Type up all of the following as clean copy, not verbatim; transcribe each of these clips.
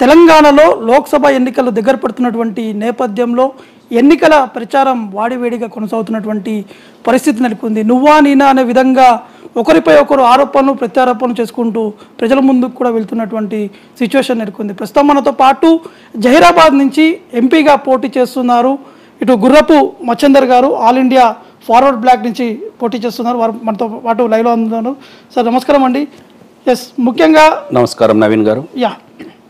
తెలంగాణలో లోక్సభ ఎన్నికలు దగ్గర పడుతున్నటువంటి నేపథ్యంలో ఎన్నికల ప్రచారం వాడివేడిగా కొనసాగుతున్నటువంటి పరిస్థితి నెలకొంది. నువ్వా నీనా అనే విధంగా ఒకరిపై ఒకరు ఆరోపణలు ప్రత్యారోపణలు చేసుకుంటూ ప్రజల ముందుకు కూడా వెళ్తున్నటువంటి సిచ్యువేషన్ నెలకొంది. ప్రస్తుతం మనతో పాటు జహీరాబాద్ నుంచి ఎంపీగా పోటీ చేస్తున్నారు ఇటు గుర్రపు మచ్చేందర్ గారు, ఆల్ ఇండియా ఫార్వర్డ్ బ్లాక్ నుంచి పోటీ చేస్తున్నారు. వారు మనతో పాటు లైవ్లో ఉన్నారు. సార్ నమస్కారం అండి. ముఖ్యంగా నమస్కారం నవీన్ గారు.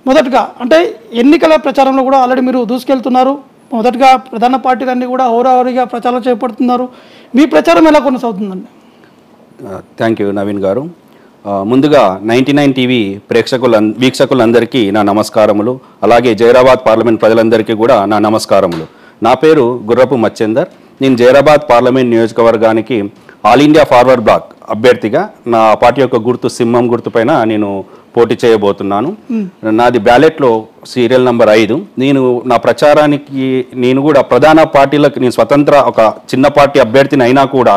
మొదటగా అంటే ఎన్నికల ప్రచారంలో కూడా ఆల్రెడీ మీరు దూసుకెళ్తున్నారు. మొదటగా ప్రధాన పార్టీలన్నీ కూడా హోరాహోరీగా ప్రచారం చేపడుతున్నారు. మీ ప్రచారం ఎలా కొనసాగుతుందండి? థ్యాంక్ యూ నవీన్ గారు. ముందుగా 99 టీవీ వీక్షకులందరికీ నా నమస్కారములు. అలాగే జైరాబాద్ పార్లమెంట్ ప్రజలందరికీ కూడా నా నమస్కారములు. నా పేరు గుర్రపు మచ్చేందర్. నేను జైరాబాద్ పార్లమెంట్ నియోజకవర్గానికి ఆల్ ఇండియా ఫార్వర్డ్ బ్లాక్ అభ్యర్థిగా నా పార్టీ యొక్క గుర్తు సింహం గుర్తు పైన నేను పోటీ చేయబోతున్నాను. నాది బ్యాలెట్లో సీరియల్ నంబర్ 5. నేను నా ప్రచారానికి నేను కూడా ప్రధాన పార్టీలకు నేను స్వతంత్ర ఒక చిన్న పార్టీ అభ్యర్థిని అయినా కూడా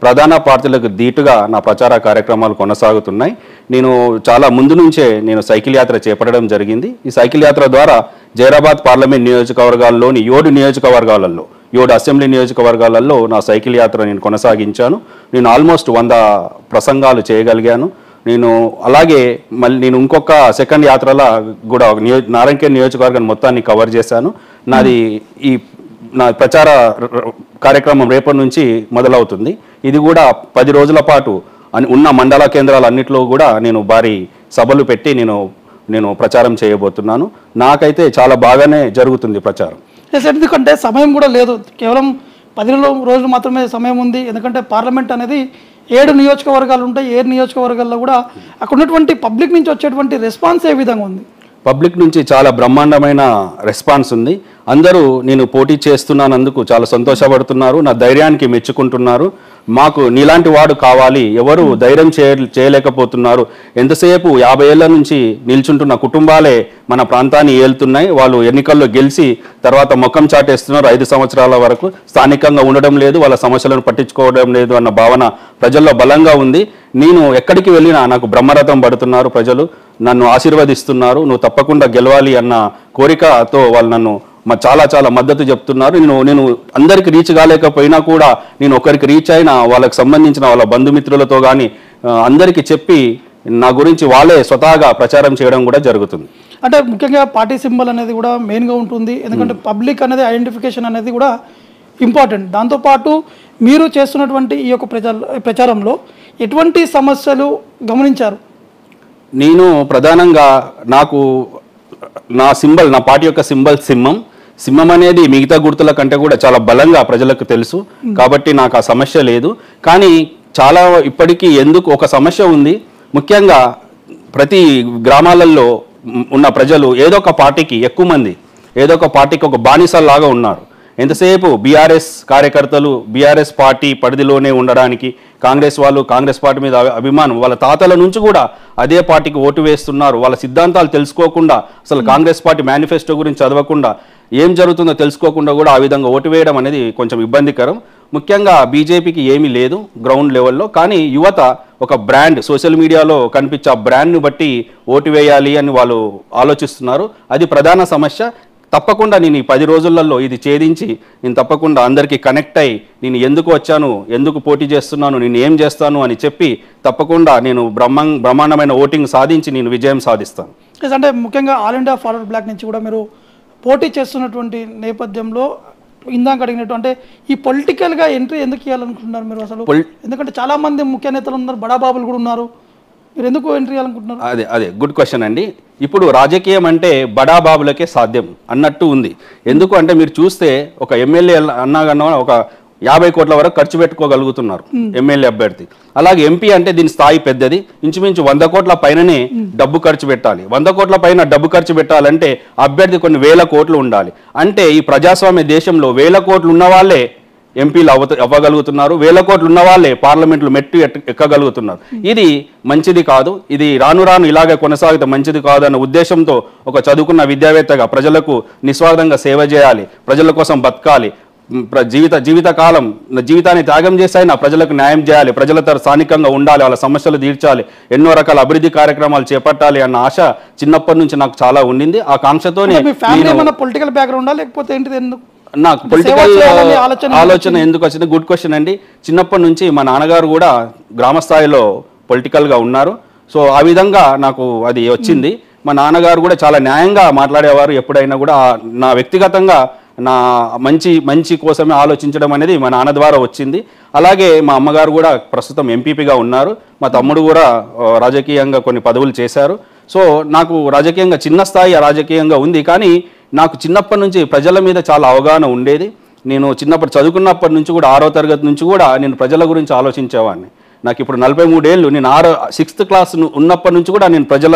ప్రధాన పార్టీలకు ధీటుగా నా ప్రచార కార్యక్రమాలు కొనసాగుతున్నాయి. నేను చాలా ముందు నుంచే నేను సైకిల్ యాత్ర చేపట్టడం జరిగింది. ఈ సైకిల్ యాత్ర ద్వారా జైరాబాద్ పార్లమెంట్ నియోజకవర్గాల్లోని 7 నియోజకవర్గాలలో 7 అసెంబ్లీ నియోజకవర్గాలలో నా సైకిల్ యాత్ర నేను కొనసాగించాను. నేను ఆల్మోస్ట్ 100 ప్రసంగాలు చేయగలిగాను. నేను అలాగే మళ్ళీ నేను ఇంకొక సెకండ్ యాత్రలో కూడా నారాయణఖేడ్ నియోజకవర్గాన్ని మొత్తాన్ని కవర్ చేశాను. నా ప్రచార కార్యక్రమం రేపటి నుంచి మొదలవుతుంది. ఇది కూడా 10 రోజుల పాటు ఉన్న మండల కేంద్రాలన్నింటిలో కూడా నేను భారీ సభలు పెట్టి నేను ప్రచారం చేయబోతున్నాను. నాకైతే చాలా బాగానే జరుగుతుంది ప్రచారం. ఎందుకంటే సమయం కూడా లేదు, కేవలం 10 రోజులు మాత్రమే సమయం ఉంది. ఎందుకంటే పార్లమెంట్ అనేది 7 నియోజకవర్గాలు ఉంటాయి. 7 నియోజకవర్గాల్లో కూడా అక్కడ ఉన్నటువంటి పబ్లిక్ నుంచి వచ్చేటువంటి రెస్పాన్స్ ఏ విధంగా ఉంది? పబ్లిక్ నుంచి చాలా బ్రహ్మాండమైన రెస్పాన్స్ ఉంది. అందరూ నేను పోటీ చేస్తున్నానందుకు చాలా సంతోషపడుతున్నారు. నా ధైర్యానికి మెచ్చుకుంటున్నారు. మాకు నీలాంటి వాడు కావాలి, ఎవరు ధైర్యం చేయలేకపోతున్నారు. ఎంతసేపు 50 ఏళ్ల నుంచి నిల్చుంటున్న కుటుంబాలే మన ప్రాంతాన్ని ఏలుతున్నాయి. వాళ్ళు ఎన్నికల్లో గెలిచి తర్వాత ముఖం చాటేస్తున్నారు. 5 సంవత్సరాల వరకు స్థానికంగా ఉండడం లేదు, వాళ్ళ సమస్యలను పట్టించుకోవడం లేదు అన్న భావన ప్రజల్లో బలంగా ఉంది. నేను ఎక్కడికి వెళ్ళినా నాకు బ్రహ్మరథం పడుతున్నారు. ప్రజలు నన్ను ఆశీర్వదిస్తున్నారు. నువ్వు తప్పకుండా గెలవాలి అన్న కోరికతో వాళ్ళు నన్ను చాలా మద్దతు చెప్తున్నారు. నేను అందరికి రీచ్ కాలేకపోయినా కూడా నేను ఒకరికి రీచ్ అయినా వాళ్ళకి సంబంధించిన వాళ్ళ బంధుమిత్రులతో కానీ అందరికీ చెప్పి నా గురించి వాళ్ళే స్వతహాగా ప్రచారం చేయడం కూడా జరుగుతుంది. అంటే ముఖ్యంగా పార్టీ సింబల్ అనేది కూడా మెయిన్గా ఉంటుంది. ఎందుకంటే పబ్లిక్ అనేది ఐడెంటిఫికేషన్ అనేది కూడా ఇంపార్టెంట్. దాంతోపాటు మీరు చేస్తున్నటువంటి ఈ యొక్క ప్రచారంలో ఎటువంటి సమస్యలు గమనించారు? నేను ప్రధానంగా నా పార్టీ యొక్క సింబల్ సింహం అనేది మిగతా గుర్తుల కంటే కూడా చాలా బలంగా ప్రజలకు తెలుసు. కాబట్టి నాకు ఆ సమస్య లేదు. కానీ చాలా ఇప్పటికీ ఎందుకు ఒక సమస్య ఉంది. ముఖ్యంగా ప్రతి గ్రామాలలో ఉన్న ప్రజలు ఏదో ఒక పార్టీకి ఎక్కువ మంది ఏదో ఒక పార్టీకి ఒక బానిసల్లాగా ఉన్నారు. ఎంతసేపు బీఆర్ఎస్ కార్యకర్తలు బీఆర్ఎస్ పార్టీ పరిధిలోనే ఉండడానికి, కాంగ్రెస్ వాళ్ళు కాంగ్రెస్ పార్టీ మీద అభిమానం, వాళ్ళ తాతల నుంచి కూడా అదే పార్టీకి ఓటు వేస్తున్నారు. వాళ్ళ సిద్ధాంతాలు తెలుసుకోకుండా, అసలు కాంగ్రెస్ పార్టీ మేనిఫెస్టో గురించి చదవకుండా, ఏం జరుగుతుందో తెలుసుకోకుండా కూడా ఆ విధంగా ఓటు వేయడం అనేది కొంచెం ఇబ్బందికరం. ముఖ్యంగా బీజేపీకి ఏమీ లేదు గ్రౌండ్ లెవెల్లో. కానీ యువత ఒక బ్రాండ్, సోషల్ మీడియాలో కనిపించే ఆ బ్రాండ్ని బట్టి ఓటు వేయాలి అని వాళ్ళు ఆలోచిస్తున్నారు. అది ప్రధాన సమస్య. తప్పకుండా నేను ఈ 10 రోజులలో ఇది ఛేదించి నేను తప్పకుండా అందరికీ కనెక్ట్ అయ్యి నేను ఎందుకు వచ్చాను, ఎందుకు పోటీ చేస్తున్నాను, నేను ఏం చేస్తాను అని చెప్పి తప్పకుండా నేను బ్రహ్మాండమైన ఓటింగ్ సాధించి నేను విజయం సాధిస్తాను. అంటే ముఖ్యంగా ఆల్ ఇండియా ఫార్వర్డ్ బ్లాక్ నుంచి కూడా మీరు పోటీ చేస్తున్నటువంటి నేపథ్యంలో ఇందాక అడిగినట్టు అంటే ఈ పొలిటికల్గా ఎంట్రీ ఎందుకు ఇవ్వాలనుకుంటున్నారు మీరు అసలు? ఎందుకంటే చాలామంది ముఖ్య నేతలు ఉన్నారు, బడాబాబులు కూడా ఉన్నారు, మీరు ఎందుకు ఎంట్రీ ఇవ్వాలనుకుంటున్నారు? అదే గుడ్ క్వశ్చన్ అండి. ఇప్పుడు రాజకీయం అంటే బడాబాబులకే సాధ్యం అన్నట్టు ఉంది. ఎందుకు అంటే మీరు చూస్తే ఒక ఎమ్మెల్యే అన్నాగన్నా ఒక 50 కోట్ల వరకు ఖర్చు పెట్టుకోగలుగుతున్నారు ఎమ్మెల్యే అభ్యర్థి. అలాగే ఎంపీ అంటే దీని స్థాయి పెద్దది, ఇంచుమించు 100 కోట్ల పైననే డబ్బు ఖర్చు పెట్టాలి. 100 కోట్ల పైన డబ్బు ఖర్చు పెట్టాలంటే అభ్యర్థి కొన్ని 1000 కోట్లు ఉండాలి. అంటే ఈ ప్రజాస్వామ్య దేశంలో 1000 కోట్లు ఉన్న వాళ్ళే ఎంపీలు అవ్వగలుగుతున్నారు, 1000 కోట్లు ఉన్న వాళ్ళే పార్లమెంట్లు మెట్టు ఎక్కగలుగుతున్నారు. ఇది మంచిది కాదు. ఇది రాను ఇలాగే కొనసాగితే మంచిది కాదు అన్న ఉద్దేశంతో ఒక చదువుకున్న విద్యావేత్తగా ప్రజలకు నిస్వార్థంగా సేవ చేయాలి, ప్రజల కోసం బతకాలి, జీవితకాలం నా జీవితాన్ని త్యాగం చేసి నా ప్రజలకు న్యాయం చేయాలి, ప్రజలతో స్థానికంగా ఉండాలి, వాళ్ళ సమస్యలు తీర్చాలి, ఎన్నో రకాల అభివృద్ధి కార్యక్రమాలు చేపట్టాలి అన్న ఆశ చిన్నప్పటి నుంచి నాకు చాలా ఉండింది. ఆ కాంక్షతోనే మీ ఫ్యామిలీ ఏమైనా పొలిటికల్ బ్యాక్గ్రౌండా లేకపోతే ఏంటిది? ఎందుకు నాకు పొలిటికల్ ఆలోచన ఎందుకు వచ్చింది? గుడ్ క్వశ్చన్ అండి. చిన్నప్పటి నుంచి మా నాన్నగారు కూడా గ్రామ స్థాయిలో పొలిటికల్గా ఉన్నారు. సో ఆ విధంగా నాకు అది వచ్చింది. మా నాన్నగారు కూడా చాలా న్యాయంగా మాట్లాడేవారు. ఎప్పుడైనా కూడా నా వ్యక్తిగతంగా నా మంచి కోసమే ఆలోచించడం అనేది మా నాన్న ద్వారా వచ్చింది. అలాగే మా అమ్మగారు కూడా ప్రస్తుతం ఎంపీపీగా ఉన్నారు. మా తమ్ముడు కూడా రాజకీయంగా కొన్ని పదవులు చేశారు. సో నాకు రాజకీయంగా చిన్న స్థాయి రాజకీయంగా ఉంది, కానీ నాకు చిన్నప్పటి నుంచి ప్రజల మీద చాలా అవగాహన ఉండేది. నేను చిన్నప్పుడు చదువుకున్నప్పటి నుంచి కూడా 6వ తరగతి నుంచి కూడా నేను ప్రజల గురించి ఆలోచించేవాడిని. నాకు ఇప్పుడు 43 ఏళ్ళు. నేను 6th క్లాస్ ఉన్నప్పటి నుంచి కూడా నేను ప్రజల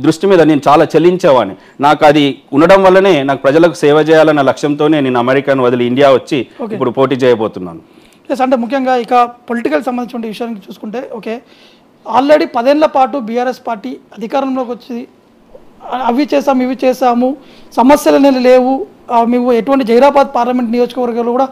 దృష్టి మీద నేను చాలా చెల్లించేవాడిని. నాకు అది ఉండడం వల్లనే నాకు ప్రజలకు సేవ చేయాలన్న లక్ష్యంతోనే నేను అమెరికాను వదిలి ఇండియా వచ్చి ఇప్పుడు పోటీ చేయబోతున్నాను. ప్లస్ అంటే ముఖ్యంగా ఇక పొలిటికల్ సంబంధించిన విషయానికి చూసుకుంటే ఓకే, ఆల్రెడీ 10 ఏళ్ల పాటు బీఆర్ఎస్ పార్టీ అధికారంలోకి వచ్చి అవి చేసాము ఇవి చేసాము సమస్యలు అనేవి లేవు, మేము ఎటువంటి జైరాబాద్ పార్లమెంట్ నియోజకవర్గంలో కూడా